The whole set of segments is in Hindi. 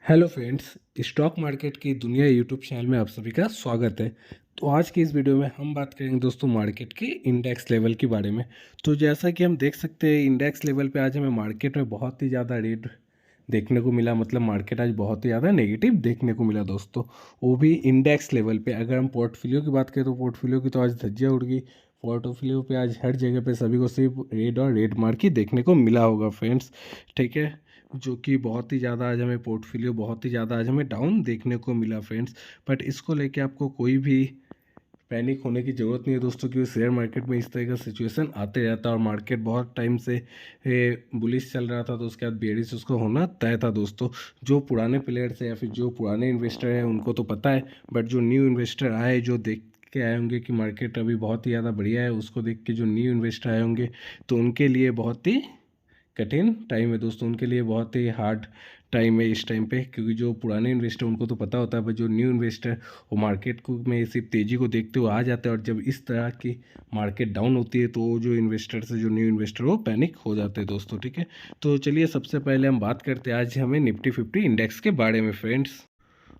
हेलो फ्रेंड्स, स्टॉक मार्केट की दुनिया यूट्यूब चैनल में आप सभी का स्वागत है। तो आज की इस वीडियो में हम बात करेंगे दोस्तों मार्केट के इंडेक्स लेवल के बारे में। तो जैसा कि हम देख सकते हैं इंडेक्स लेवल पे आज हमें मार्केट में बहुत ही ज़्यादा रेट देखने को मिला। मतलब मार्केट आज बहुत ही ज़्यादा नेगेटिव देखने को मिला दोस्तों, वो भी इंडेक्स लेवल पे। अगर हम पोर्टफोलियो की बात करें तो पोर्टफोलियो की तो आज धज्जियाँ उड़ गई। पोर्टफोलियो पे आज हर जगह पे सभी को सिर्फ रेड और रेड मार्क ही देखने को मिला होगा फ्रेंड्स, ठीक है। जो कि बहुत ही ज़्यादा आज हमें पोर्टफोलियो बहुत ही ज़्यादा आज हमें डाउन देखने को मिला फ्रेंड्स। बट इसको लेके आपको कोई भी पैनिक होने की ज़रूरत नहीं है दोस्तों, क्योंकि शेयर मार्केट में इस तरह का सिचुएशन आते रहता है और मार्केट बहुत टाइम से बुलिश चल रहा था तो उसके बाद बेरिश उसको होना तय था दोस्तों। जो पुराने प्लेयर्स हैं या फिर जो पुराने इन्वेस्टर हैं उनको तो पता है, बट जो न्यू इन्वेस्टर आए जो देख के आए होंगे कि मार्केट अभी बहुत ही ज़्यादा बढ़िया है, उसको देख के जो न्यू इन्वेस्टर आए होंगे तो उनके लिए बहुत ही कठिन टाइम है दोस्तों, उनके लिए बहुत ही हार्ड टाइम है इस टाइम पे। क्योंकि जो पुराने इन्वेस्टर उनको तो पता होता है, पर जो न्यू इन्वेस्टर वो मार्केट को में सिर्फ तेज़ी को देखते हुए आ जाते हैं, और जब इस तरह की मार्केट डाउन होती है तो जो इन्वेस्टर्स है जो न्यू इन्वेस्टर वो पैनिक हो जाते हैं दोस्तों, ठीक है। तो चलिए सबसे पहले हम बात करते हैं आज हमें निफ्टी 50 इंडेक्स के बारे में फ्रेंड्स।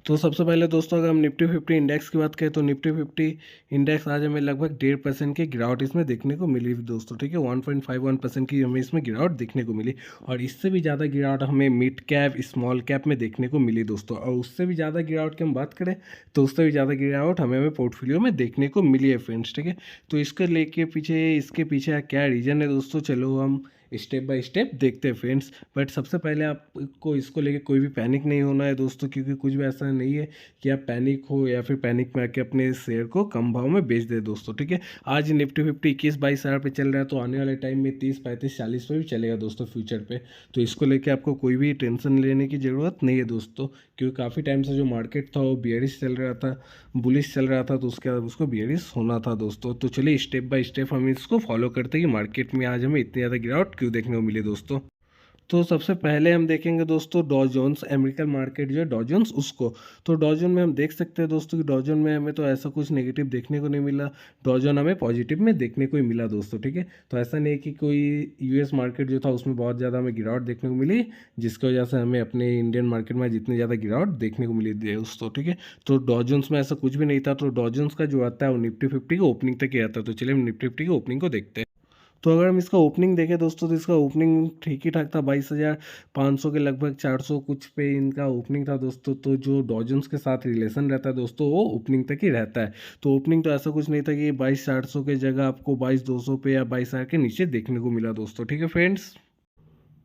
तो सबसे पहले दोस्तों अगर हम निफ्टी 50 इंडेक्स की बात करें तो निफ्टी 50 इंडेक्स आज हमें लगभग 1.5% की गिरावट इसमें देखने को मिली दोस्तों, ठीक है। 1.51% की हमें इसमें गिरावट देखने को मिली, और इससे भी ज़्यादा गिरावट हमें मिड कैप स्मॉल कैप में देखने को मिली दोस्तों। और उससे भी ज़्यादा गिरावट की हम बात करें तो उससे भी ज़्यादा गिरावट हमें पोर्टफोलियो में देखने को मिली है फ्रेंड्स, ठीक है। तो इसके पीछे क्या रीज़न है दोस्तों, चलो हम स्टेप बाय स्टेप देखते हैं फ्रेंड्स। बट सबसे पहले आपको इसको लेके कोई भी पैनिक नहीं होना है दोस्तों, क्योंकि कुछ भी ऐसा नहीं है कि आप पैनिक हो या फिर पैनिक में आके अपने शेयर को कम भाव में बेच दे दोस्तों, ठीक है। आज निफ्टी 50 21-22 हज़ार पे चल रहा है, तो आने वाले टाइम में 30-35-40 पे भी चलेगा दोस्तों फ्यूचर पे। तो इसको लेके आपको कोई भी टेंशन लेने की ज़रूरत नहीं है दोस्तों, क्योंकि काफ़ी टाइम से जो मार्केट था वो बियरिश चल रहा था, बुलिश चल रहा था, तो उसके बाद उसको बियरिश होना था दोस्तों। तो चलिए स्टेप बाय स्टेप हम इसको फॉलो करते हैं कि मार्केट में आज हमें इतनी ज़्यादा गिरावट क्यों देखने को मिली दोस्तों। तो सबसे पहले हम देखेंगे दोस्तों डॉ जोन्स, अमेरिकन मार्केट जो है डॉ जोन्स उसको। तो डॉ जोन में हम देख सकते हैं दोस्तों कि डॉ जोन में हमें तो ऐसा कुछ नेगेटिव देखने को नहीं मिला, डॉ जोन हमें पॉजिटिव में देखने को ही मिला दोस्तों, ठीक है। तो ऐसा नहीं कि कोई यूएस मार्केट जो था उसमें बहुत ज़्यादा हमें गिरावट देखने को मिली, जिसकी वजह से हमें अपने इंडियन मार्केट में जितनी ज़्यादा गिरावट देखने को मिली दोस्तों, ठीक है। तो डॉ जोन्स में ऐसा कुछ भी नहीं था। तो डॉ जोन्स का जो आता है वो निफ्टी 50 के ओपनिंग तक ही आता है। तो चलिए हम निफ्टी 50 के ओपनिंग को देखते हैं। तो अगर हम इसका ओपनिंग देखें दोस्तों तो इसका ओपनिंग ठीक ही ठाक था, 22,500 के लगभग 400 कुछ पे इनका ओपनिंग था दोस्तों। तो जो डॉजन्स के साथ रिलेशन रहता है दोस्तों वो ओपनिंग तक ही रहता है। तो ओपनिंग तो ऐसा कुछ नहीं था कि 22,400 के जगह आपको 22,200 पे या 22,000 के नीचे देखने को मिला दोस्तों, ठीक है फ्रेंड्स।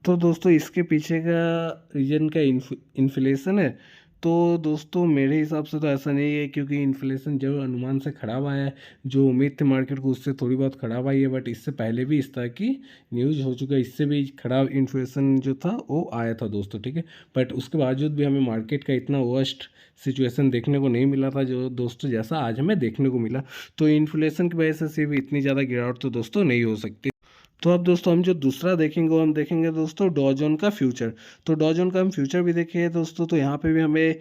तो दोस्तों इसके पीछे का रीजन का इन्फ्लेशन है। तो दोस्तों मेरे हिसाब से तो ऐसा नहीं है, क्योंकि इन्फ्लेशन जो अनुमान से खराब आया है, जो उम्मीद थी मार्केट को उससे थोड़ी बहुत खराब आई है। बट इससे पहले भी इस तरह की न्यूज़ हो चुका है, इससे भी खराब इन्फ्लेशन जो था वो आया था दोस्तों, ठीक है। बट उसके बावजूद भी हमें मार्केट का इतना वर्स्ट सिचुएशन देखने को नहीं मिला था जो दोस्तों जैसा आज हमें देखने को मिला। तो इन्फ्लेशन की वजह से सिर्फ इतनी ज़्यादा गिरावट तो दोस्तों नहीं हो सकती। तो अब दोस्तों हम जो दूसरा देखेंगे वो हम देखेंगे दोस्तों डॉ जोन का फ्यूचर। तो डॉ जोन का हम फ्यूचर भी देखें दोस्तों, तो यहाँ पे भी हमें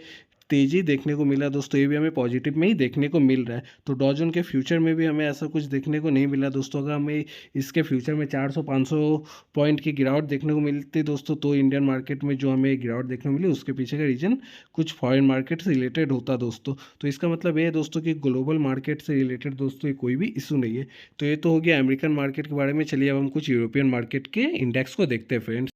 तेज़ी देखने को मिला दोस्तों, ये भी हमें पॉजिटिव में ही देखने को मिल रहा है। तो डॉ जोन के फ्यूचर में भी हमें ऐसा कुछ देखने को नहीं मिला दोस्तों। अगर हमें इसके फ्यूचर में 400-500 पॉइंट की गिरावट देखने को मिलती दोस्तों, तो इंडियन मार्केट में जो हमें गिरावट देखने को मिली उसके पीछे का रीज़न कुछ फॉरेन मार्केट से रिलेटेड होता दोस्तों। तो इसका मतलब ये है दोस्तों कि ग्लोबल मार्केट से रिलेटेड दोस्तों ये कोई भी इशू नहीं है। तो ये तो हो गया अमेरिकन मार्केट के बारे में। चलिए अब हम कुछ यूरोपियन मार्केट के इंडेक्स को देखते हैं फ्रेंड्स।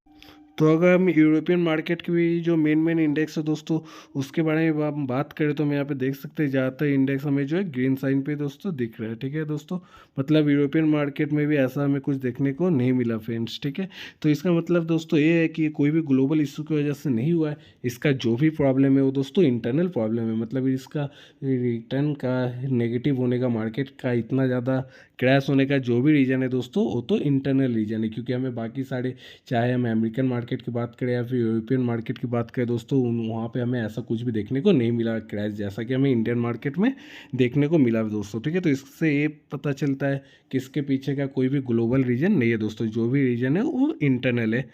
तो अगर हम यूरोपियन मार्केट की भी जो मेन मेन इंडेक्स है दोस्तों उसके बारे में हम बात करें तो हम यहाँ पे देख सकते हैं ज़्यादातर इंडेक्स हमें जो है ग्रीन साइन पे दोस्तों दिख रहा है, ठीक है दोस्तों। मतलब यूरोपियन मार्केट में भी ऐसा हमें कुछ देखने को नहीं मिला फ्रेंड्स, ठीक है। तो इसका मतलब दोस्तों ये है कि कोई भी ग्लोबल इशू की वजह से नहीं हुआ है। इसका जो भी प्रॉब्लम है वो दोस्तों इंटरनल प्रॉब्लम है। मतलब इसका रिटर्न का नेगेटिव होने का, मार्केट का इतना ज़्यादा क्रैश होने का जो भी रीज़न है दोस्तों वो तो इंटरनल रीज़न है। क्योंकि हमें बाकी सारे, चाहे हम अमेरिकन मार्केट की बात करें या फिर यूरोपियन मार्केट की बात करें दोस्तों, वहाँ पे हमें ऐसा कुछ भी देखने को नहीं मिला क्रैश, जैसा कि हमें इंडियन मार्केट में देखने को मिला दोस्तों, ठीक है। तो इससे ये पता चलता है कि इसके पीछे का कोई भी ग्लोबल रीजन नहीं है दोस्तों, जो भी रीजन है वो इंटरनल है,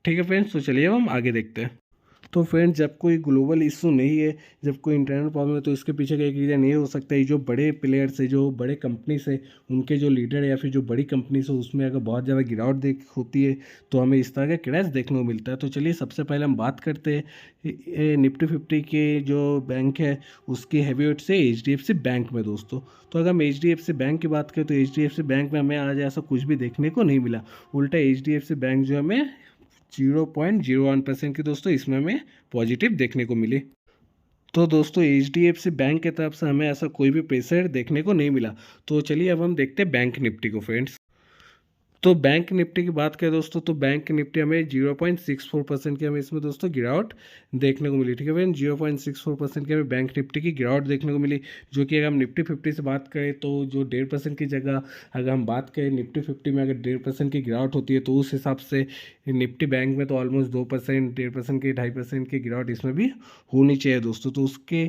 ठीक है फ्रेंड्स। तो चलिए अब हम आगे देखते हैं। तो फ्रेंड्स जब कोई ग्लोबल इशू नहीं है, जब कोई इंटरनल प्रॉब्लम है, तो इसके पीछे का एक रीज़न ये हो सकता है जो बड़े प्लेयर्स है, जो बड़े कंपनीज है, उनके जो लीडर या फिर जो बड़ी कंपनीज है उसमें अगर बहुत ज़्यादा गिरावट देख होती है तो हमें इस तरह का क्रैश देखने को मिलता है। तो चलिए सबसे पहले हम बात करते हैं निफ्टी 50 के जो बैंक है उसकी हैबिट से HDFC बैंक में दोस्तों। तो अगर हम HDFC बैंक की बात करें तो HDFC बैंक में हमें आज ऐसा कुछ भी देखने को नहीं मिला। उल्टा HDFC बैंक जो हमें 0.01% की दोस्तों इसमें हमें पॉजिटिव देखने को मिली। तो दोस्तों HDFC बैंक की तरफ से हमें ऐसा कोई भी प्रेशर देखने को नहीं मिला। तो चलिए अब हम देखते हैं बैंक निफ्टी को फ्रेंड्स। तो बैंक निफ्टी की बात करें दोस्तों तो बैंक निफ्टी हमें 0.64% की हमें इसमें दोस्तों गिरावट देखने को मिली। ठीक है फ्रेंड, 0.64% की हमें बैंक निफ्टी की गिरावट देखने को मिली, जो कि अगर हम निफ्टी 50 से बात करें तो जो 1.5% की जगह अगर हम बात करें निफ्टी 50 में अगर 1.5% की गिरावट होती है तो उस हिसाब से निफ्टी बैंक में तो ऑलमोस्ट 2%, 1.5% की 2.5% की गिरावट इसमें भी होनी चाहिए दोस्तों। तो उसके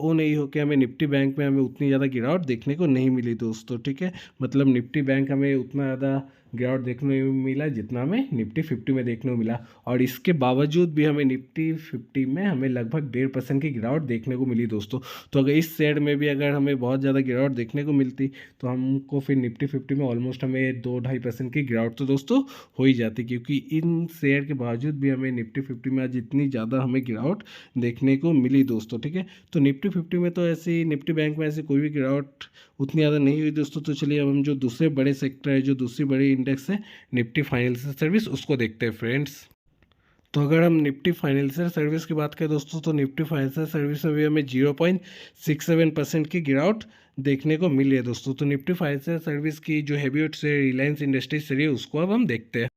वो नहीं हो के हमें निफ्टी बैंक में हमें उतनी ज़्यादा गिरावट देखने को नहीं मिली दोस्तों। ठीक है, मतलब निफ्टी बैंक हमें उतना ज़्यादा गिरावट देखने को मिला जितना हमें निफ्टी 50 में देखने को मिला, और इसके बावजूद भी हमें निफ्टी 50 में हमें लगभग 1.5% की गिरावट देखने को मिली दोस्तों। तो अगर इस शेयर में भी अगर हमें बहुत ज़्यादा गिरावट देखने को मिलती तो हमको फिर निफ्टी 50 में ऑलमोस्ट हमें 2-2.5% की गिरावट तो दोस्तों हो ही जाती, क्योंकि इन शेयर के बावजूद भी हमें निफ्टी 50 में आज इतनी ज़्यादा हमें गिरावट देखने को मिली दोस्तों। ठीक है, तो निफ्टी 50 में तो ऐसी निफ्टी बैंक में ऐसी कोई भी गिरावट उतनी ज़्यादा नहीं हुई दोस्तों। तो चलिए अब हम जो दूसरे बड़े सेक्टर है, जो दूसरी बड़ी इंडेक्स है निफ्टी फाइनेंशियल सर्विस, उसको देखते हैं फ्रेंड्स। तो अगर हम निफ्टी फाइनेंशियल सर्विस की बात करें दोस्तों तो निफ्टी फाइनेंशियल सर्विस में भी हमें 0.67% की गिरावट देखने को मिली है दोस्तों। तो निफ्टी फाइनेंशियल सर्विस की जो हैबिट्स है रिलायंस इंडस्ट्रीज से, उसको अब हम देखते हैं।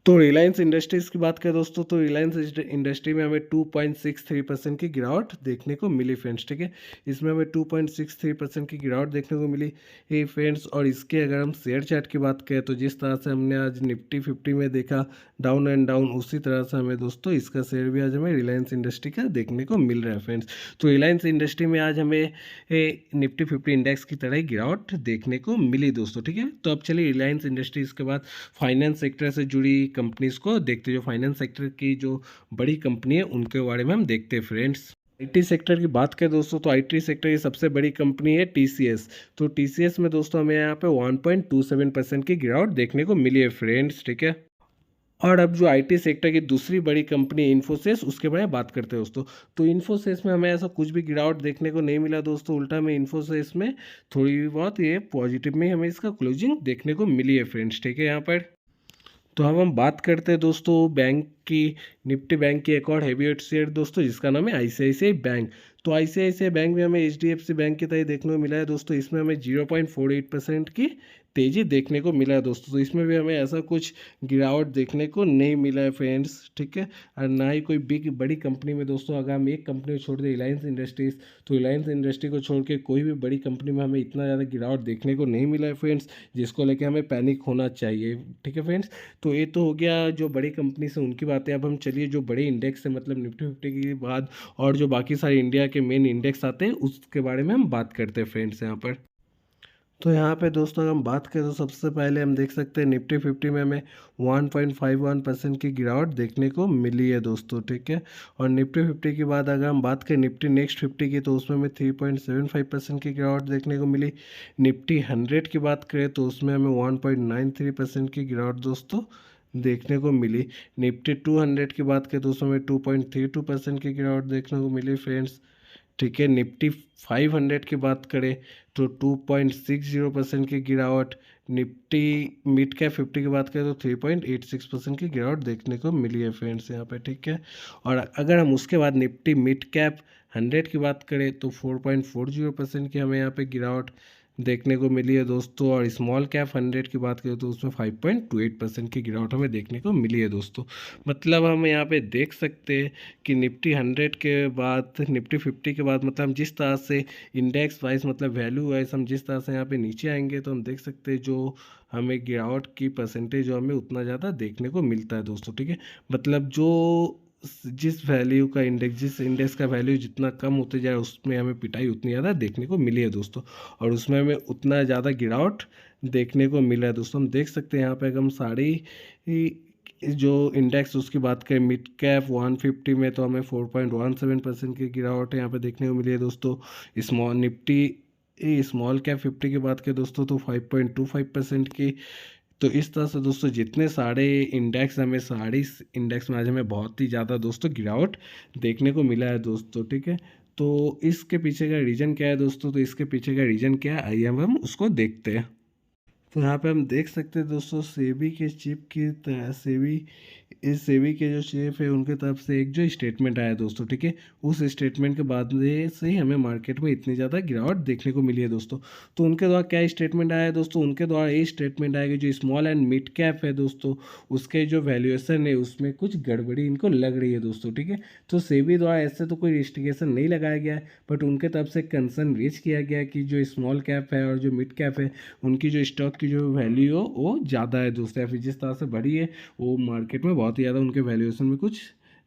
तो रिलायंस इंडस्ट्रीज़ की बात करें दोस्तों तो रिलायंस इंडस्ट्री में हमें 2.63% की गिरावट देखने को मिली फ्रेंड्स। ठीक है, इसमें हमें 2.63% की गिरावट देखने को मिली ये फ्रेंड्स। और इसके अगर हम शेयर चार्ट की बात करें तो जिस तरह से हमने आज निफ्टी 50 में देखा डाउन एंड डाउन, उसी तरह से हमें दोस्तों इसका शेयर भी आज हमें रिलायंस इंडस्ट्री का देखने को मिल रहा है फ्रेंड्स। तो रिलायंस इंडस्ट्री में आज हमें निफ्टी 50 इंडेक्स की तरह ही गिरावट देखने को मिली दोस्तों। ठीक है, तो अब चलिए रिलायंस इंडस्ट्रीज़ के बाद फाइनेंस सेक्टर से जुड़ी कंपनीज को देखते हैं। जो फाइनेंस सेक्टर की जो बड़ी कंपनी है उनके बारे में हम देखते हैं फ्रेंड्स। आईटी सेक्टर की बात करें दोस्तों तो आईटी सेक्टर की सबसे बड़ी कंपनी है टीसीएस। तो टीसीएस में दोस्तों हमें यहाँ पे 1.27% की गिरावट देखने को मिली है फ्रेंड्स। ठीक है, और अब जो आईटी सेक्टर की दूसरी बड़ी कंपनी इन्फोसिस, उसके बारे में बात करते हैं दोस्तों। तो इन्फोसिस में हमें ऐसा कुछ भी गिरावट देखने को नहीं मिला दोस्तों। उल्टा में इन्फोसिस में थोड़ी बहुत ये पॉजिटिव में हमें इसका क्लोजिंग देखने को मिली है फ्रेंड्स। ठीक है, यहाँ पर तो अब हम बात करते हैं दोस्तों बैंक की, निफ्टी बैंक की एक और हैवी शेयर दोस्तों जिसका नाम है आईसीआईसीआई बैंक। तो आईसीआईसीआई बैंक में हमें एचडीएफसी बैंक की तरह देखने को मिला है दोस्तों। इसमें हमें 0.48% की तेज़ी देखने को मिला है दोस्तों। तो इसमें भी हमें ऐसा कुछ गिरावट देखने को नहीं मिला है फ्रेंड्स। ठीक है, और ना ही कोई बिग बड़ी कंपनी में दोस्तों अगर हम एक कंपनी को छोड़ दें रिलायंस इंडस्ट्रीज़, तो रिलायंस इंडस्ट्री को छोड़ के कोई भी बड़ी कंपनी में हमें इतना ज़्यादा गिरावट देखने को नहीं मिला है फ्रेंड्स, जिसको लेके हमें पैनिक होना चाहिए। ठीक है फ्रेंड्स, तो ये तो हो गया जो बड़ी कंपनी से उनकी बातें। अब हम चलिए जो बड़े इंडेक्स है मतलब निफ्टी 50 के बाद और जो बाकी सारे इंडिया के मेन इंडेक्स आते हैं उसके बारे में हम बात करते हैं फ्रेंड्स यहाँ पर। तो यहाँ पे दोस्तों अगर हम बात करें तो सबसे पहले हम देख सकते हैं निफ्टी 50 में हमें 1.51% की गिरावट देखने को मिली है दोस्तों। ठीक है, और निफ्टी 50 के बाद अगर हम बात करें निफ्टी नेक्स्ट 50 की तो उसमें हमें 3.75% की गिरावट देखने को मिली। निफ्टी 100 की बात करें तो उसमें हमें 1.93% की गिरावट दोस्तों देखने को मिली। निफ्टी 200 की बात करें तो उसमें 2.32% की गिरावट देखने को मिली फ्रेंड्स। ठीक है, निफ्टी 500 की बात करें तो 2.60% की गिरावट। निफ्टी मिड कैप 50 की बात करें तो 3.86% की गिरावट देखने को मिली है फ्रेंड्स यहाँ पे। ठीक है, और अगर हम उसके बाद निफ्टी मिड कैप 100 की बात करें तो 4.40% की हमें यहाँ पे गिरावट देखने को मिली है दोस्तों। और स्मॉल कैप 100 की बात करें तो उसमें 5.28% की गिरावट हमें देखने को मिली है दोस्तों। मतलब हम यहाँ पे देख सकते हैं कि निफ्टी 100 के बाद निफ्टी 50 के बाद मतलब हम जिस तरह से इंडेक्स वाइज मतलब वैल्यू वाइज हम जिस तरह से यहाँ पे नीचे आएंगे तो हम देख सकते हैं जो हमें गिरावट की परसेंटेज जो हमें उतना ज़्यादा देखने को मिलता है दोस्तों। ठीक है, मतलब जो जिस वैल्यू का इंडेक्स जिस इंडेक्स का वैल्यू जितना कम होते जाए उसमें हमें पिटाई उतनी ज़्यादा देखने को मिली है दोस्तों, और उसमें हमें उतना ज़्यादा गिरावट देखने को मिला है दोस्तों। हम देख सकते हैं यहाँ पे अगर हम सारी जो इंडेक्स उसकी बात करें मिड कैप 150 में तो हमें 4.17% की गिरावट यहाँ पे देखने को मिली है दोस्तों। स्मॉल निफ्टी स्मॉल कैप 50 की बात करें दोस्तों तो 5.25% की। तो इस तरह से दोस्तों जितने सारे इंडेक्स हमें सारी इंडेक्स में आज हमें बहुत ही ज़्यादा दोस्तों गिरावट देखने को मिला है दोस्तों, ठीक है। तो इसके पीछे का रीज़न क्या है दोस्तों, तो इसके पीछे का रीज़न क्या है आइए हम उसको देखते हैं। तो यहाँ पे हम देख सकते हैं दोस्तों सेबी के चीफ की सेबी के जो चीफ है उनके तरफ से एक जो स्टेटमेंट आया दोस्तों, ठीक है। उस स्टेटमेंट के बाद से ही हमें मार्केट में इतनी ज़्यादा गिरावट देखने को मिली है दोस्तों। तो उनके द्वारा क्या स्टेटमेंट आया है दोस्तों, उनके द्वारा ये स्टेटमेंट आया कि जो स्मॉल एंड मिड कैप है दोस्तों उसके जो वैल्यूएशन है उसमें कुछ गड़बड़ी इनको लग रही है दोस्तों, ठीक है। तो सेबी द्वारा ऐसे तो कोई रिस्ट्रिक्शन नहीं लगाया गया है, बट उनके तरफ से कंसर्न रीच किया गया है कि जो स्मॉल कैप है और जो मिड कैप है उनकी जो स्टॉक की जो वैल्यू हो वो ज़्यादा है दोस्तों, या फिर जिस तरह से बढ़ी है वो मार्केट में बहुत ही ज़्यादा उनके वैल्यूएशन में कुछ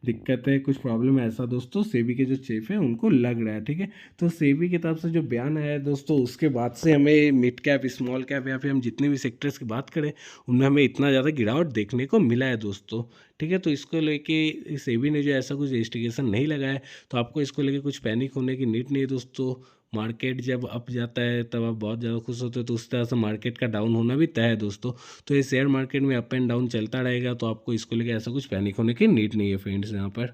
दिक्कत है, कुछ प्रॉब्लम है, ऐसा दोस्तों सेबी के जो चीफ है उनको लग रहा है, ठीक है। तो सेबी की तरफ से जो बयान आया है दोस्तों उसके बाद से हमें मिड कैप स्मॉल कैप या फिर हम जितने भी सेक्टर्स की बात करें उनमें हमें इतना ज़्यादा गिरावट देखने को मिला है दोस्तों, ठीक है। तो इसको लेके सेबी ने जो ऐसा कुछ रजिस्ट्रिकेशन नहीं लगाया है तो आपको इसको लेके कुछ पैनिक होने की नीड नहीं है दोस्तों। मार्केट जब अप जाता है तब आप बहुत ज़्यादा खुश होते हो, तो उस तरह से मार्केट का डाउन होना भी तय है दोस्तों। तो ये शेयर मार्केट में अप एंड डाउन चलता रहेगा, तो आपको इसको लेके ऐसा कुछ पैनिक होने की नीड नहीं है फ्रेंड्स यहाँ पर।